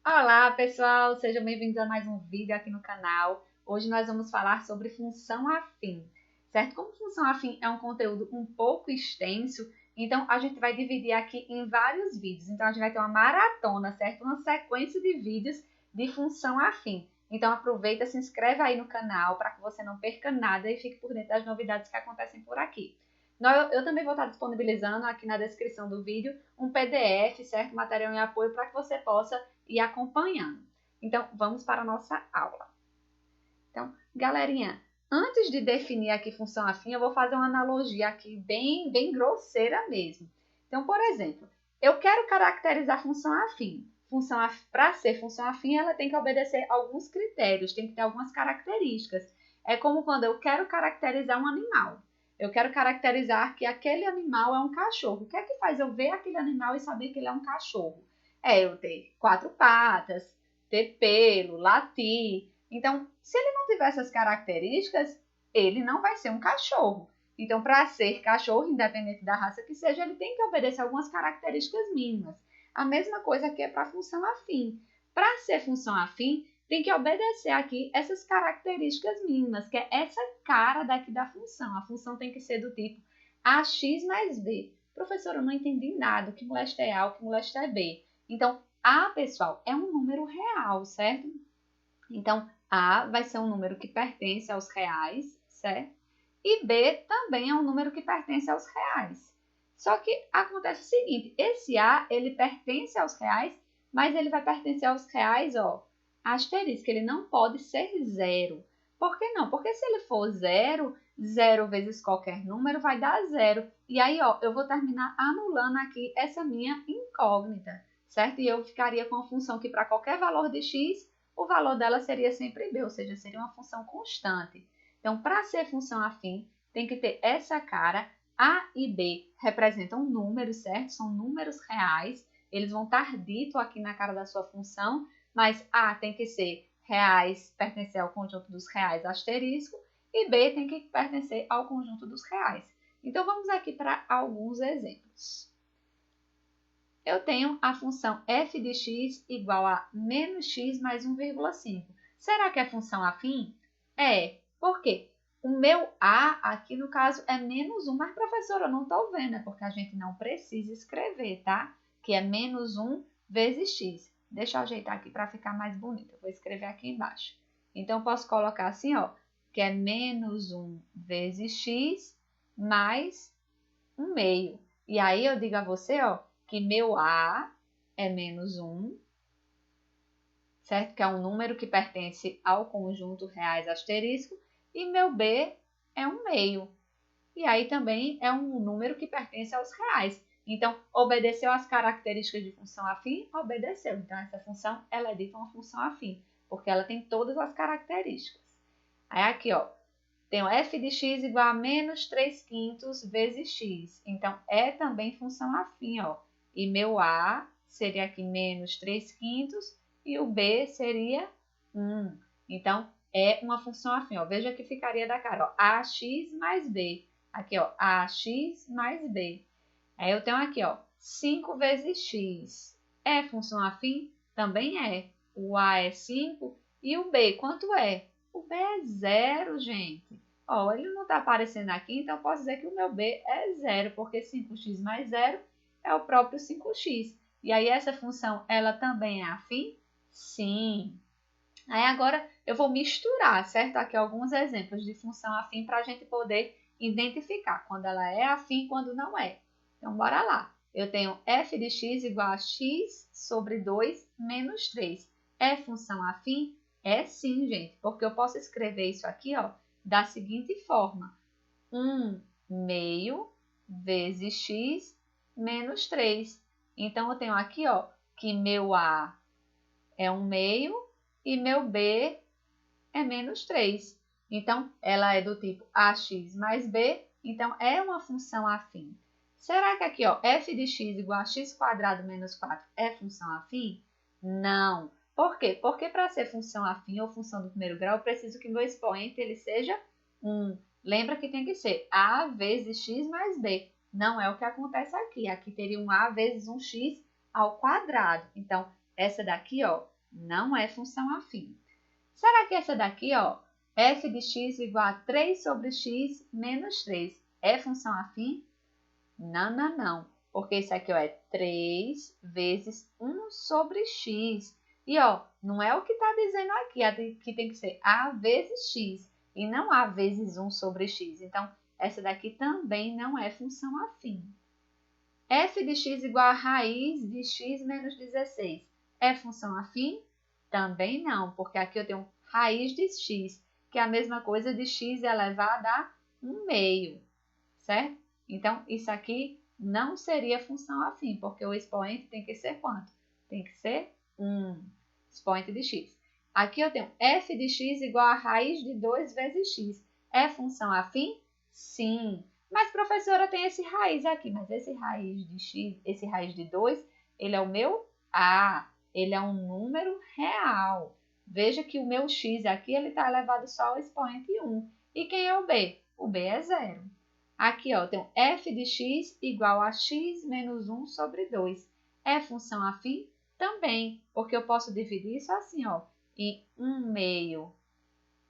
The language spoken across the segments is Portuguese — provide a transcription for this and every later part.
Olá, pessoal! Sejam bem-vindos a mais um vídeo aqui no canal. Hoje nós vamos falar sobre função afim, certo? Como função afim é um conteúdo um pouco extenso, então a gente vai dividir aqui em vários vídeos. Então a gente vai ter uma maratona, certo? Uma sequência de vídeos de função afim. Então aproveita, se inscreve aí no canal para que você não perca nada e fique por dentro das novidades que acontecem por aqui. Eu também vou estar disponibilizando aqui na descrição do vídeo um PDF, certo? Material em apoio para que você possa ir acompanhando. Então, vamos para a nossa aula. Então, galerinha, antes de definir aqui função afim, eu vou fazer uma analogia aqui bem grosseira mesmo. Então, por exemplo, eu quero caracterizar função afim. Para ser função afim, ela tem que obedecer alguns critérios, tem que ter algumas características. É como quando eu quero caracterizar um animal. Eu quero caracterizar que aquele animal é um cachorro. O que é que faz eu ver aquele animal e saber que ele é um cachorro? É eu ter 4 patas, ter pelo, latir. Então, se ele não tiver essas características, ele não vai ser um cachorro. Então, para ser cachorro, independente da raça que seja, ele tem que obedecer algumas características mínimas. A mesma coisa que é para a função afim. Para ser função afim, tem que obedecer aqui essas características mínimas, que é essa cara daqui da função. A função tem que ser do tipo ax mais b. Professora, eu não entendi nada. O que molesta é A, o que molesta é B. Então, A, pessoal, é um número real, certo? Então, A vai ser um número que pertence aos reais, certo? E B também é um número que pertence aos reais. Só que acontece o seguinte, esse A, ele pertence aos reais, mas ele vai pertencer aos reais, ó, asterisco, ele não pode ser zero. Por que não? Porque se ele for zero, zero vezes qualquer número vai dar zero. E aí, ó, eu vou terminar anulando aqui essa minha incógnita, certo? E eu ficaria com a função que para qualquer valor de x, o valor dela seria sempre b, ou seja, seria uma função constante. Então, para ser função afim, tem que ter essa cara. A e B representam números, certo? São números reais. Eles vão estar ditos aqui na cara da sua função, mas A tem que ser reais, pertencer ao conjunto dos reais asterisco, e B tem que pertencer ao conjunto dos reais. Então, vamos aqui para alguns exemplos. Eu tenho a função f de x igual a menos x mais 1,5. Será que é função afim? É. Por quê? O meu a aqui no caso é menos 1, mas professora, eu não estou vendo, é porque a gente não precisa escrever, tá? Que é menos 1 vezes x. Deixa eu ajeitar aqui para ficar mais bonito. Eu vou escrever aqui embaixo. Então, eu posso colocar assim, ó, que é menos 1 vezes x mais 1 meio. E aí eu digo a você, ó, que meu A é menos 1, certo? Que é um número que pertence ao conjunto reais asterisco, e meu B é 1 meio. E aí também é um número que pertence aos reais. Então, obedeceu às características de função afim? Obedeceu. Então, essa função, ela é dita uma função afim, porque ela tem todas as características. Aí aqui, ó, tenho f de x igual a menos 3 quintos vezes x. Então, é também função afim, ó. E meu A seria aqui menos 3 quintos e o B seria 1. Então, é uma função afim, ó. Veja que ficaria da cara, ó, ax mais b. Aqui, ó, ax mais b. Aí eu tenho aqui, ó, 5 vezes x. É função afim? Também é. O A é 5 e o B, quanto é? O B é 0, gente. Ó, ele não está aparecendo aqui, então eu posso dizer que o meu B é 0, porque 5x mais 0 é o próprio 5x. E aí essa função, ela também é afim? Sim. Aí agora eu vou misturar, certo? Aqui alguns exemplos de função afim para a gente poder identificar quando ela é afim e quando não é. Então, bora lá. Eu tenho f de x igual a x sobre 2 menos 3. É função afim? É sim, gente, porque eu posso escrever isso aqui, ó, da seguinte forma. 1 meio vezes x menos 3. Então, eu tenho aqui, ó, que meu A é 1 meio e meu B é menos 3. Então, ela é do tipo ax mais b, então é uma função afim. Será que aqui, ó, f de x igual a x² menos 4 é função afim? Não. Por quê? Porque para ser função afim ou função do primeiro grau, eu preciso que meu expoente ele seja 1. Lembra que tem que ser a vezes x mais b. Não é o que acontece aqui. Aqui teria um a vezes um x ao quadrado. Então, essa daqui, ó, Não é função afim. Será que essa daqui, ó, f de x igual a 3 sobre x menos 3, é função afim? Não, não, não. Porque isso aqui, ó, é 3 vezes 1 sobre x. E, ó, não é o que está dizendo aqui, que tem que ser a vezes x e não a vezes 1 sobre x. Então, essa daqui também não é função afim. F de x igual a raiz de x menos 16. É função afim? Também não, porque aqui eu tenho raiz de x, que é a mesma coisa de x elevado a 1/2, certo? Então, isso aqui não seria função afim, porque o expoente tem que ser quanto? Tem que ser 1, expoente de x. Aqui eu tenho f de x igual a raiz de 2 vezes x. É função afim? Sim. Mas, professora, tem esse raiz aqui, mas esse raiz de x, esse raiz de 2, ele é o meu A, ele é um número real. Veja que o meu x aqui, ele está elevado só ao expoente 1. E quem é o B? O B é 0. Aqui, ó, eu tenho f de x igual a x menos 1 sobre 2. É função afim? Também, porque eu posso dividir isso assim, ó, em 1/2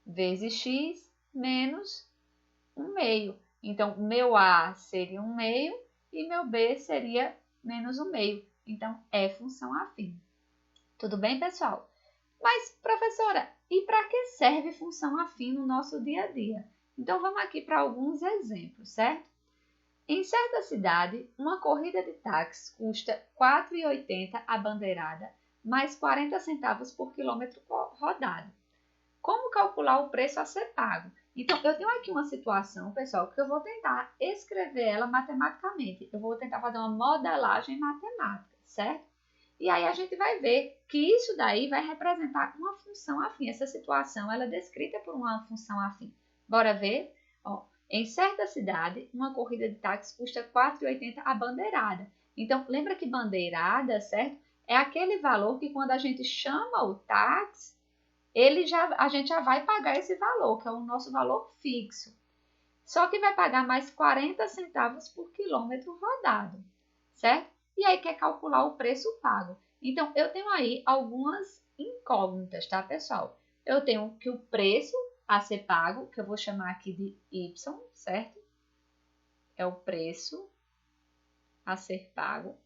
vezes x menos 1/2. Então, meu A seria 1/2 e meu B seria menos 1/2. Então, é função afim. Tudo bem, pessoal? Mas, professora, e para que serve função afim no nosso dia a dia? Então, vamos aqui para alguns exemplos, certo? Em certa cidade, uma corrida de táxi custa R$ 4,80 a bandeirada, mais 40 centavos por quilômetro rodado. Como calcular o preço a ser pago? Então, eu tenho aqui uma situação, pessoal, que eu vou tentar escrever ela matematicamente. Eu vou tentar fazer uma modelagem matemática, certo? E aí a gente vai ver que isso daí vai representar uma função afim. Essa situação ela é descrita por uma função afim. Bora ver? Ó, em certa cidade, uma corrida de táxi custa R$ 4,80 a bandeirada. Então, lembra que bandeirada, certo? É aquele valor que quando a gente chama o táxi, a gente já vai pagar esse valor, que é o nosso valor fixo. Só que vai pagar mais 40 centavos por quilômetro rodado, certo? E aí quer calcular o preço pago. Então, eu tenho aí algumas incógnitas, tá, pessoal? Eu tenho que o preço a ser pago, que eu vou chamar aqui de Y, certo? É o preço a ser pago.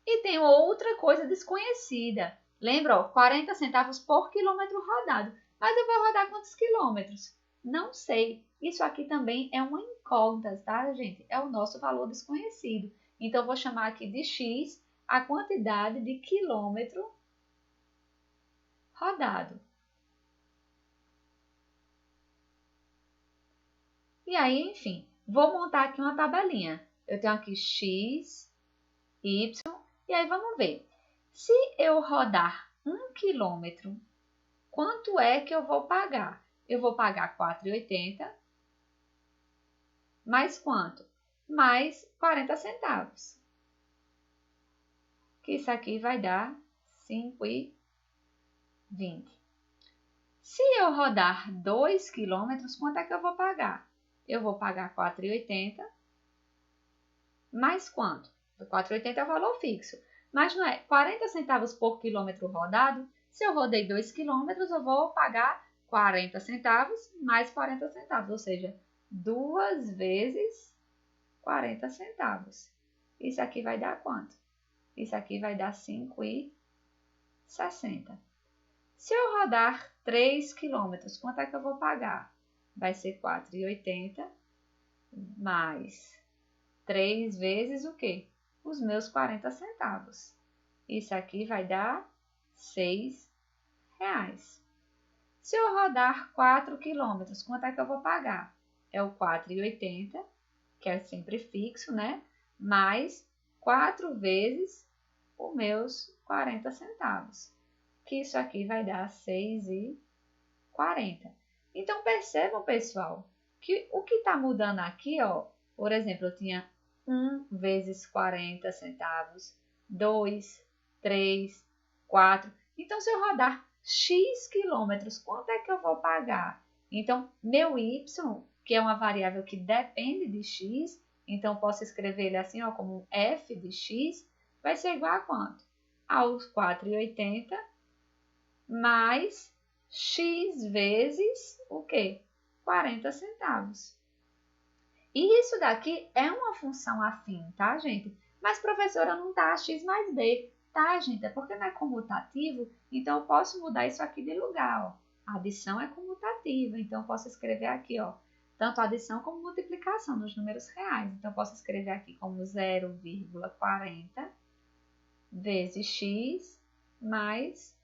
E tem outra coisa desconhecida. Lembra, ó, 40 centavos por quilômetro rodado. Mas eu vou rodar quantos quilômetros? Não sei. Isso aqui também é uma incógnita, tá, gente? É o nosso valor desconhecido. Então, eu vou chamar aqui de X a quantidade de quilômetro rodado. E aí, enfim, vou montar aqui uma tabelinha. Eu tenho aqui X, Y, e aí vamos ver. Se eu rodar 1 quilômetro, quanto é que eu vou pagar? Eu vou pagar R$ 4,80, mais quanto? Mais 40 centavos. Que isso aqui vai dar 5,20. Se eu rodar 2 quilômetros, quanto é que eu vou pagar? Eu vou pagar R$ 4,80, mais quanto? R$ 4,80 é o valor fixo. Mas não é 40 centavos por quilômetro rodado? Se eu rodei 2 quilômetros, eu vou pagar 40 centavos mais 40 centavos, ou seja, 2 vezes 40 centavos. Isso aqui vai dar quanto? Isso aqui vai dar 5,60. Se eu rodar 3 quilômetros, quanto é que eu vou pagar? Vai ser 4,80 mais 3 vezes o quê? Os meus 40 centavos. Isso aqui vai dar R$ 6. Se eu rodar 4 quilômetros, quanto é que eu vou pagar? É o 4,80, que é sempre fixo, né? Mais 4 vezes os meus 40 centavos. Que isso aqui vai dar 6,40. Então, percebam, pessoal, que o que está mudando aqui, ó, por exemplo, eu tinha 1 vezes 40 centavos, 2, 3, 4. Então, se eu rodar X quilômetros, quanto é que eu vou pagar? Então, meu Y, que é uma variável que depende de X, então posso escrever ele assim, ó, como f de X, vai ser igual a quanto? aos 4,80 mais x vezes o quê? 40 centavos. E isso daqui é uma função afim, tá, gente? Mas, professora, não tá x mais b. Tá, gente? É porque não é comutativo, então eu posso mudar isso aqui de lugar, ó. A adição é comutativa, então eu posso escrever aqui, ó, tanto adição como multiplicação nos números reais. Então, eu posso escrever aqui como 0,40 vezes x mais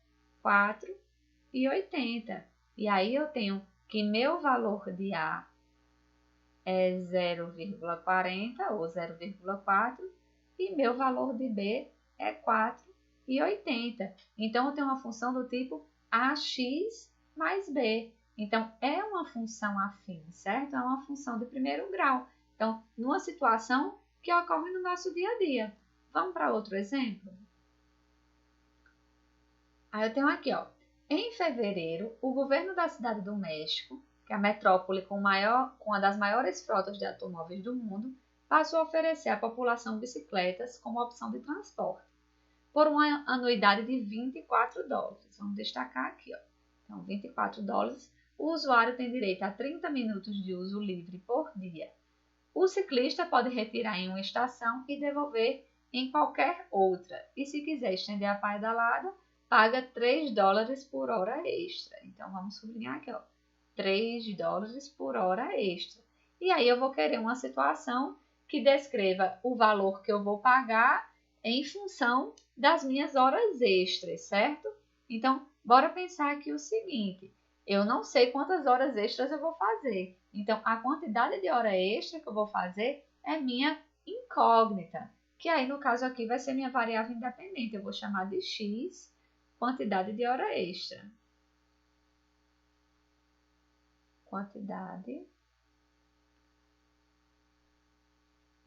4,80. E aí eu tenho que meu valor de A é 0,40 ou 0,4 e meu valor de B é 4,80. Então, eu tenho uma função do tipo AX mais B. Então, é uma função afim, certo? É uma função de primeiro grau. Então, numa situação que ocorre no nosso dia a dia. Vamos para outro exemplo? Aí eu tenho aqui, ó. Em fevereiro, o governo da Cidade do México, que é a metrópole com uma das maiores frotas de automóveis do mundo, passou a oferecer à população bicicletas como opção de transporte, por uma anuidade de $24. Vamos destacar aqui, ó. Então, $24. O usuário tem direito a 30 minutos de uso livre por dia. O ciclista pode retirar em uma estação e devolver em qualquer outra. E se quiser estender a pedalada, paga $3 por hora extra. Então, vamos sublinhar aqui, ó, $3 por hora extra. E aí eu vou querer uma situação que descreva o valor que eu vou pagar em função das minhas horas extras, certo? Então, bora pensar aqui o seguinte. Eu não sei quantas horas extras eu vou fazer. Então, a quantidade de hora extra que eu vou fazer é minha incógnita, que aí, no caso aqui, vai ser minha variável independente. Eu vou chamar de x, quantidade de hora extra. Quantidade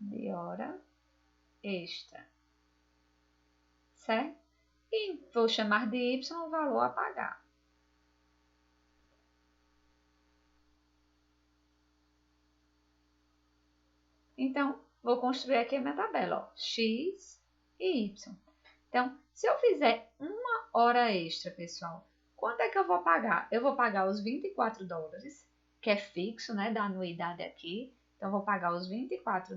de hora extra, certo? E vou chamar de y o valor a pagar. Então, vou construir aqui a minha tabela, ó, x e y. Então, se eu fizer uma hora extra, pessoal, quanto é que eu vou pagar? Eu vou pagar os $24, que é fixo, né, da anuidade aqui. Então, eu vou pagar os $24,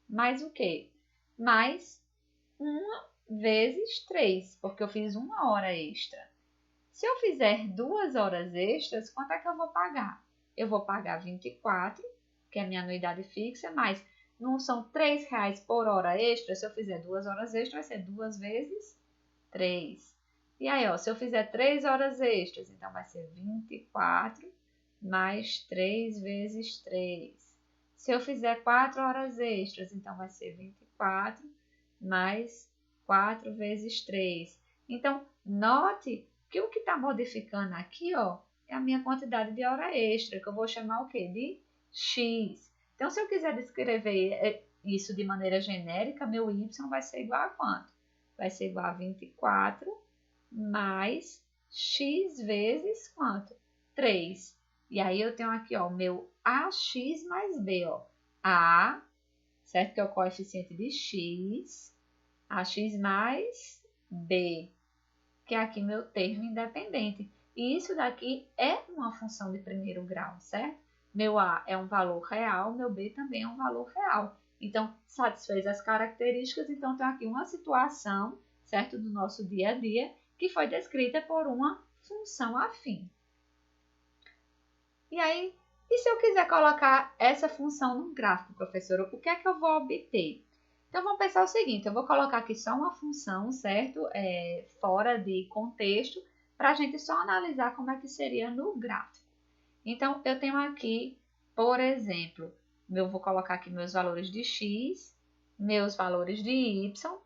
mais o quê? Mais 1 vezes 3, porque eu fiz uma hora extra. Se eu fizer 2 horas extras, quanto é que eu vou pagar? Eu vou pagar 24, que é a minha anuidade fixa, mas não são R$3 por hora extra. Se eu fizer 2 horas extras, vai ser 2 vezes 3. E aí, ó, se eu fizer 3 horas extras, então vai ser 24 mais 3 vezes 3. Se eu fizer 4 horas extras, então vai ser 24 mais 4 vezes 3. Então, note que o que está modificando aqui, ó, é a minha quantidade de hora extra, que eu vou chamar o quê? De x. Então, se eu quiser descrever isso de maneira genérica, meu y vai ser igual a quanto? Vai ser igual a 24 mais x vezes quanto? 3. E aí eu tenho aqui, ó, o meu ax mais b, ó. A, certo? Que é o coeficiente de x, ax mais b, que é aqui meu termo independente. E isso daqui é uma função de primeiro grau, certo? Meu A é um valor real, meu B também é um valor real. Então, satisfez as características, então tem aqui uma situação, certo, do nosso dia a dia, que foi descrita por uma função afim. E aí, e se eu quiser colocar essa função no gráfico, professora, o que é que eu vou obter? Então, vamos pensar o seguinte, eu vou colocar aqui só uma função, certo? Fora de contexto, para a gente só analisar como é que seria no gráfico. Então, eu tenho aqui, por exemplo, eu vou colocar aqui meus valores de x, meus valores de y,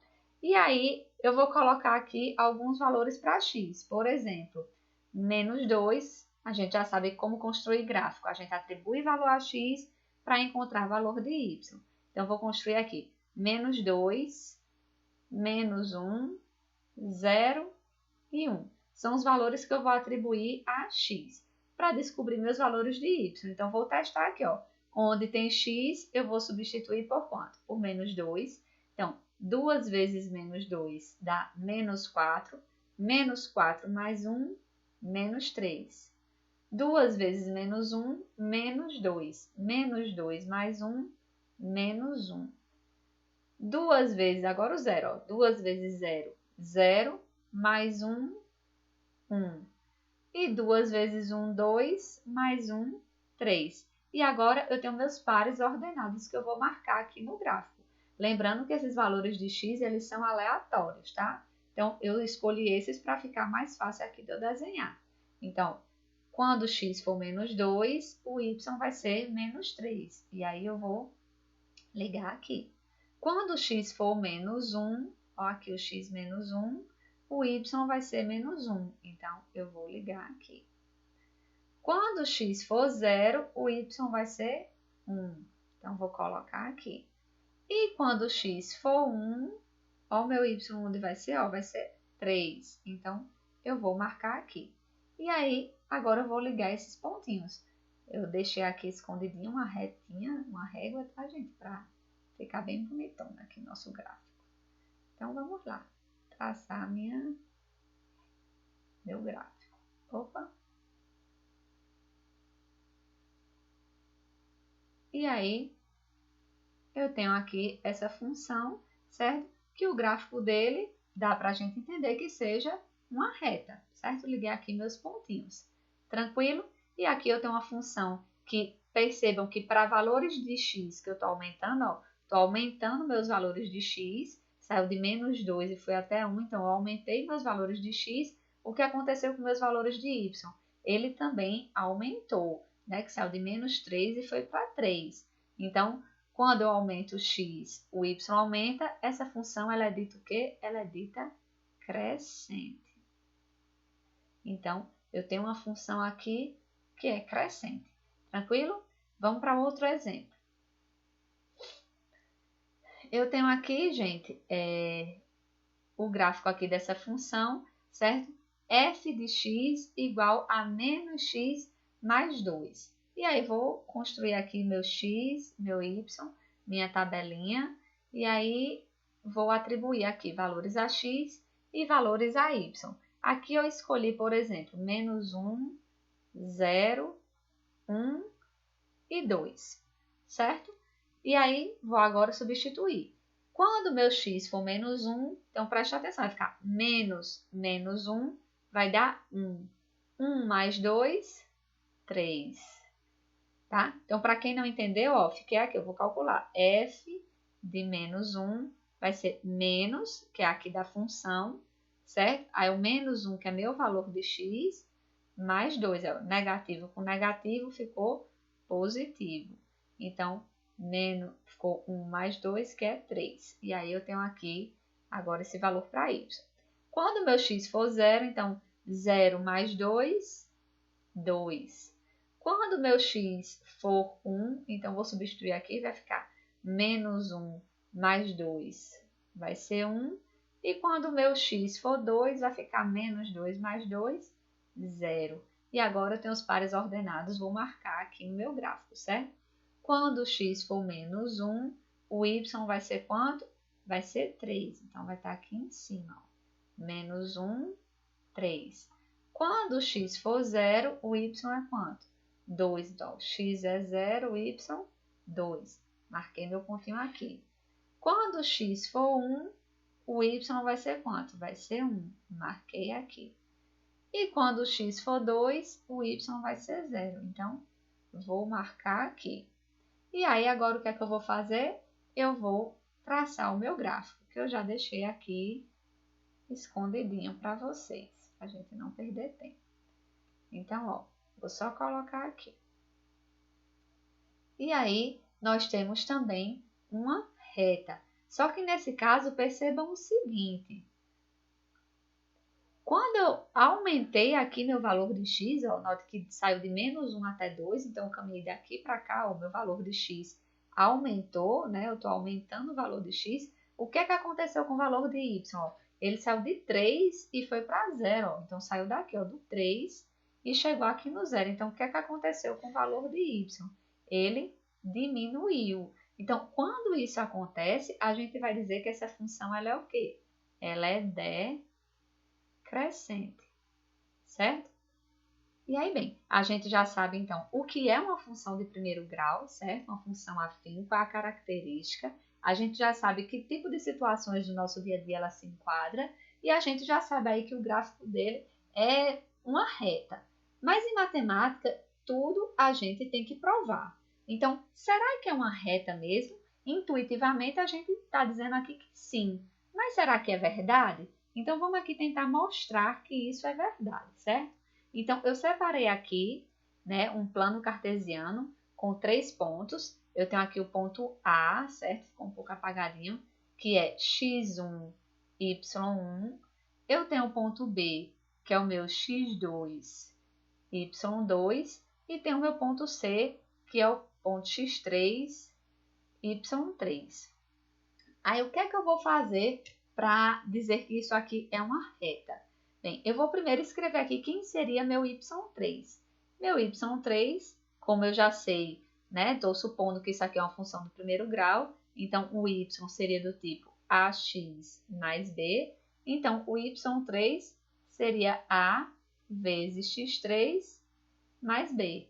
e aí eu vou colocar aqui alguns valores para x. Por exemplo, menos 2, a gente já sabe como construir gráfico. A gente atribui valor a x para encontrar valor de y. Então, eu vou construir aqui menos 2, menos 1, 0 e 1. São os valores que eu vou atribuir a x para descobrir meus valores de y. Então, vou testar aqui, ó. Onde tem x, eu vou substituir por quanto? Por menos 2. Então, 2 vezes menos 2 dá menos 4. Menos 4 mais 1, menos 3. 2 vezes menos 1, menos 2. Menos 2 mais 1, menos 1. 2 vezes, agora o zero, ó. 2 vezes 0, 0. Mais 1, 1. E 2 vezes 1, 2. Mais 1, 3. E agora eu tenho meus pares ordenados que eu vou marcar aqui no gráfico. Lembrando que esses valores de x, eles são aleatórios, tá? Então, eu escolhi esses para ficar mais fácil aqui de eu desenhar. Então, quando x for menos 2, o y vai ser menos 3. E aí eu vou ligar aqui. Quando x for menos 1, ó, aqui o x menos 1, o y vai ser menos 1. Então, eu vou ligar aqui. Quando x for 0, o y vai ser 1. Então, vou colocar aqui. E quando x for 1, ó, o meu y onde vai ser? Ó, vai ser 3. Então, eu vou marcar aqui. E aí, agora eu vou ligar esses pontinhos. Eu deixei aqui escondidinho uma retinha, uma régua, tá, gente? Para ficar bem bonitão aqui no nosso gráfico. Então, vamos lá. Traçar meu gráfico. Opa! E aí, eu tenho aqui essa função, certo? Que o gráfico dele dá para a gente entender que seja uma reta, certo? Liguei aqui meus pontinhos. Tranquilo? E aqui eu tenho uma função que percebam que para valores de x que eu estou aumentando, ó, estou aumentando meus valores de x, saiu de menos 2 e foi até 1, então eu aumentei meus valores de x. O que aconteceu com meus valores de y? Ele também aumentou, né? Que saiu de menos 3 e foi para 3. Então, quando eu aumento o x, o y aumenta. Essa função, ela é dita o quê? Ela é dita crescente. Então, eu tenho uma função aqui que é crescente. Tranquilo? Vamos para outro exemplo. Eu tenho aqui, gente, o gráfico aqui dessa função, certo? F de x igual a menos x mais 2. E aí, vou construir aqui meu x, meu y, minha tabelinha. E aí, vou atribuir aqui valores a x e valores a y. Aqui eu escolhi, por exemplo, menos 1, 0, 1 e 2, certo? E aí, vou agora substituir. Quando meu x for menos 1, então preste atenção, vai ficar menos 1, vai dar 1. 1 mais 2, 3. Tá? Então, para quem não entendeu, ó, fiquei aqui, eu vou calcular. F de menos 1 vai ser menos, que é aqui da função, certo? Aí o menos 1, que é meu valor de x, mais 2, é o negativo com negativo, ficou positivo. Então, ficou 1 mais 2, que é 3. E aí eu tenho aqui agora esse valor para y. Quando meu x for 0, então 0 mais 2, 2. Quando meu x for 1, então vou substituir aqui, vai ficar menos 1 mais 2, vai ser 1. E quando meu x for 2, vai ficar menos 2 mais 2, 0. E agora eu tenho os pares ordenados, vou marcar aqui no meu gráfico, certo? Quando o x for menos 1, o y vai ser quanto? Vai ser 3. Então, vai estar aqui em cima, ó. Menos 1, 3. Quando o x for 0, o y é quanto? 2. Então, x é 0, y, 2. Marquei meu pontinho aqui. Quando o x for 1, o y vai ser quanto? Vai ser 1. Marquei aqui. E quando o x for 2, o y vai ser 0. Então, vou marcar aqui. E aí, agora o que é que eu vou fazer? Eu vou traçar o meu gráfico, que eu já deixei aqui escondidinho para vocês, para a gente não perder tempo. Então, ó, vou só colocar aqui. E aí, nós temos também uma reta. Só que nesse caso, percebam o seguinte. Quando eu aumentei aqui meu valor de x, ó, note que saiu de menos 1 até 2, então eu caminhei daqui para cá, o meu valor de x aumentou, né? Eu estou aumentando o valor de x. O que é que aconteceu com o valor de y? Ó, ele saiu de 3 e foi para 0, ó. Então, saiu daqui, ó, do 3 e chegou aqui no 0. Então, o que é que aconteceu com o valor de y? Ele diminuiu. Então, quando isso acontece, a gente vai dizer que essa função ela é o quê? Ela é decrescente, certo? E aí, bem, a gente já sabe, então, o que é uma função de primeiro grau, certo? Uma função afim, qual a característica. A gente já sabe que tipo de situações do nosso dia a dia ela se enquadra. E a gente já sabe aí que o gráfico dele é uma reta. Mas em matemática, tudo a gente tem que provar. Então, será que é uma reta mesmo? Intuitivamente, a gente está dizendo aqui que sim. Mas será que é verdade? Então, vamos aqui tentar mostrar que isso é verdade, certo? Então, eu separei aqui, né, um plano cartesiano com 3 pontos. Eu tenho aqui o ponto A, certo? Ficou um pouco apagadinho, que é x1, y1. Eu tenho o ponto B, que é o meu x2, y2. E tenho o meu ponto C, que é o ponto x3, y3. Aí, o que é que eu vou fazer para dizer que isso aqui é uma reta? Bem, eu vou primeiro escrever aqui quem seria meu y3. Meu y3, como eu já sei, né? Estou supondo que isso aqui é uma função do primeiro grau. Então, o y seria do tipo ax mais b. Então, o y3 seria a vezes x3 mais b.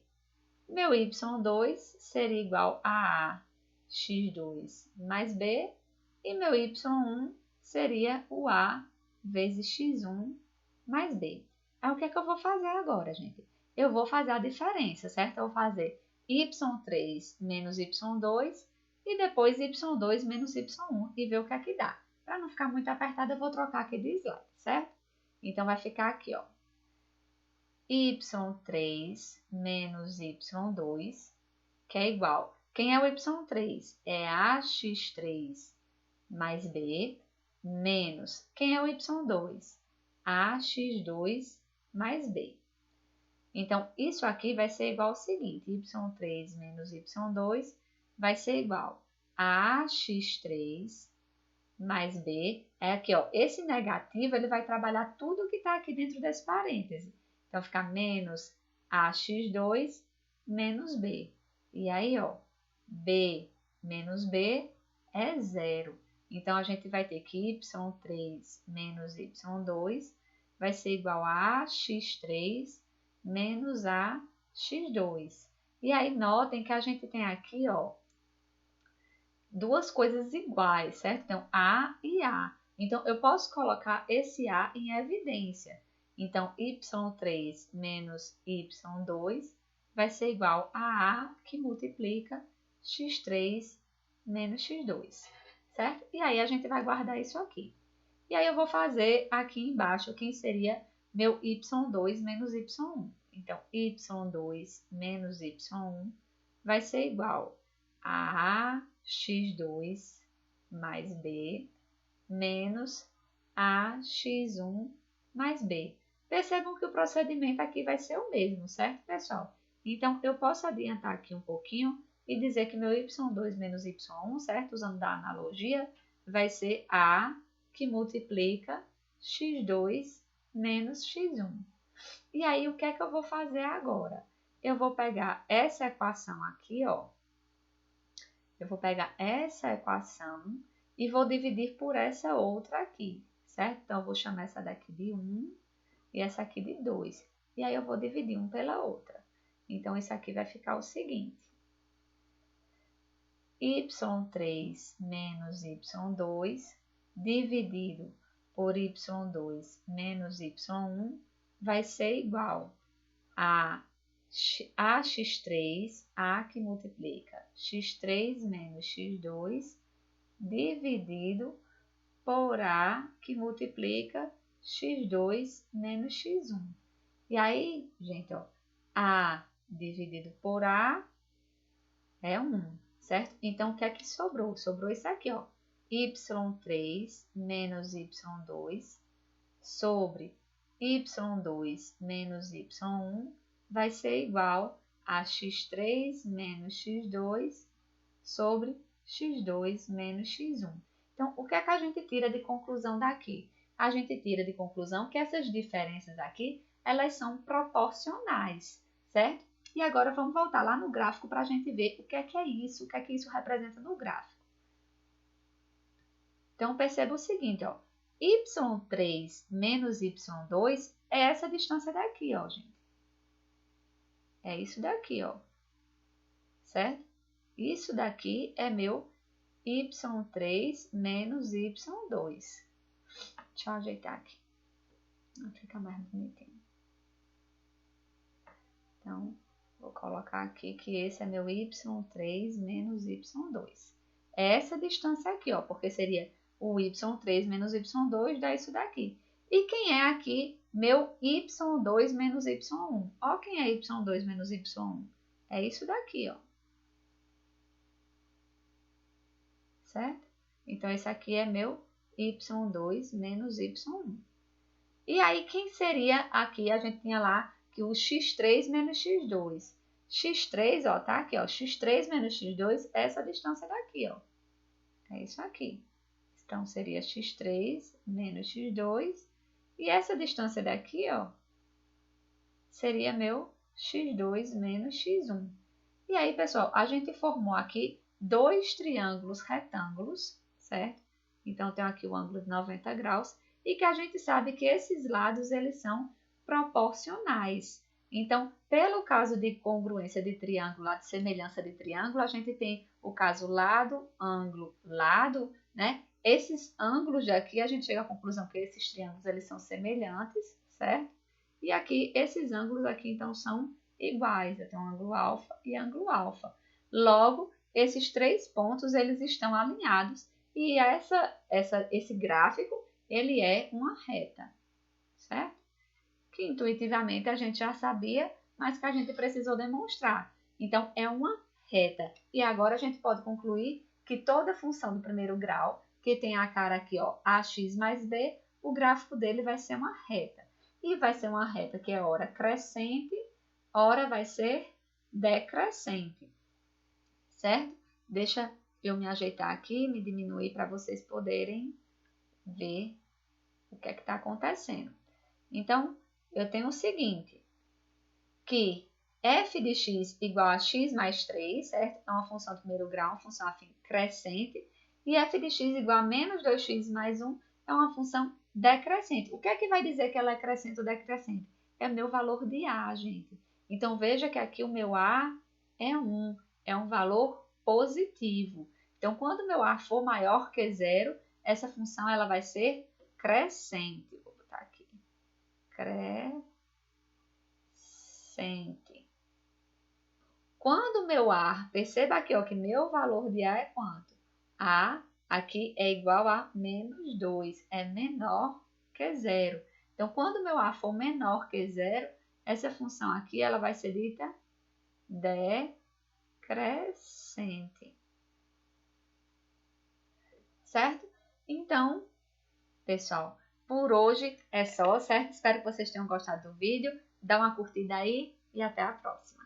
Meu y2 seria igual a x2 mais b. E meu y1 seria o a vezes x1 mais b. Aí, o que é que eu vou fazer agora, gente? Eu vou fazer a diferença, certo? Eu vou fazer y3 menos y2 e depois y2 menos y1 e ver o que é que dá. Para não ficar muito apertado, eu vou trocar aqui de slide, certo? Então, vai ficar aqui, ó, y3 menos y2, que é igual. Quem é o y3? É ax3 mais b, menos. Quem é o y2? ax2 mais b. Então, isso aqui vai ser igual ao seguinte: y3 menos y2 vai ser igual a ax3 mais b. É aqui, ó, esse negativo ele vai trabalhar tudo que está aqui dentro desse parêntese. Então, fica menos ax2 menos b. E aí, ó, b menos b é zero. Então, a gente vai ter que y3 menos y2 vai ser igual a x3 menos a x2. E aí, notem que a gente tem aqui, ó, duas coisas iguais, certo? Então, A e A. Então, eu posso colocar esse A em evidência. Então, y3 menos y2 vai ser igual a A que multiplica x3 menos x2, certo? E aí, a gente vai guardar isso aqui. E aí, eu vou fazer aqui embaixo quem seria meu y2 menos y1. Então, y2 menos y1 vai ser igual a x2 mais b menos ax1 mais b. Percebam que o procedimento aqui vai ser o mesmo, certo, pessoal? Então, eu posso adiantar aqui um pouquinho e dizer que meu y2 menos y1, certo? Usando da analogia, vai ser a que multiplica x2 menos x1. E aí, o que é que eu vou fazer agora? Eu vou pegar essa equação aqui, ó. Eu vou pegar essa equação e vou dividir por essa outra aqui, certo? Então, eu vou chamar essa daqui de 1 e essa aqui de 2. E aí, eu vou dividir um pela outra. Então, isso aqui vai ficar o seguinte: y3 menos y2 dividido por y2 menos y1 vai ser igual a ax3, a que multiplica x3 menos x2, dividido por a que multiplica x2 menos x1. E aí, gente, ó, a dividido por a é 1, certo? Então, o que é que sobrou? Sobrou isso aqui, ó, y3 menos y2 sobre y2 menos y1 vai ser igual a x3 menos x2 sobre x2 menos x1. Então, o que é que a gente tira de conclusão daqui? A gente tira de conclusão que essas diferenças aqui, elas são proporcionais, certo? E agora vamos voltar lá no gráfico para a gente ver o que é isso, o que é que isso representa no gráfico. Então, perceba o seguinte, ó, y3 menos y2 é essa distância daqui, ó, gente. É isso daqui, ó, certo? Isso daqui é meu y3 menos y2. Deixa eu ajeitar aqui. Vai ficar mais bonitinho. Então, vou colocar aqui que esse é meu y3 menos y2. É essa distância aqui, ó, porque seria o y3 menos y2 dá isso daqui. E quem é aqui meu y2 menos y1? Ó, quem é y2 menos y1? É isso daqui, ó. Certo? Então, esse aqui é meu y2 menos y1. E aí, quem seria aqui? A gente tinha lá que o x3 menos x2. x3, ó, tá aqui, ó. x3 menos x2 é essa distância daqui, ó. É isso aqui. Então, seria x3 menos x2. E essa distância daqui, ó, seria meu x2 menos x1. E aí, pessoal, a gente formou aqui dois triângulos retângulos, certo? Então, tem aqui o ângulo de 90 graus. E que a gente sabe que esses lados, eles são proporcionais. Então, pelo caso de congruência de triângulo, de semelhança de triângulo, a gente tem o caso lado, ângulo, lado, né? Esses ângulos daqui, a gente chega à conclusão que esses triângulos, eles são semelhantes, certo? E aqui, esses ângulos aqui, então, são iguais. Eu tenho um ângulo alfa e ângulo alfa. Logo, esses três pontos, eles estão alinhados. E esse gráfico, ele é uma reta, certo? Que intuitivamente a gente já sabia, mas que a gente precisou demonstrar. Então, é uma reta. E agora a gente pode concluir que toda função do primeiro grau, que tem a cara aqui, ó, ax mais b, o gráfico dele vai ser uma reta. E vai ser uma reta que é ora crescente, ora vai ser decrescente, certo? Deixa eu me ajeitar aqui, me diminuir para vocês poderem ver o que é que está acontecendo. Então, eu tenho o seguinte, que f de x igual a x mais 3, certo? É uma função de primeiro grau, uma função afim crescente. E f de x igual a menos 2x mais 1 é uma função decrescente. O que é que vai dizer que ela é crescente ou decrescente? É o meu valor de a, gente. Então, veja que aqui o meu a é 1, é um valor positivo. Então, quando o meu a for maior que 0, essa função ela vai ser crescente. Vou botar aqui. Crescente. Quando o meu a, perceba aqui ó, que meu valor de a é quanto? A aqui é igual a menos 2, é menor que 0. Então, quando o meu a for menor que 0, essa função aqui ela vai ser dita decrescente. Certo? Então, pessoal, por hoje é só, certo? Espero que vocês tenham gostado do vídeo. Dá uma curtida aí e até a próxima.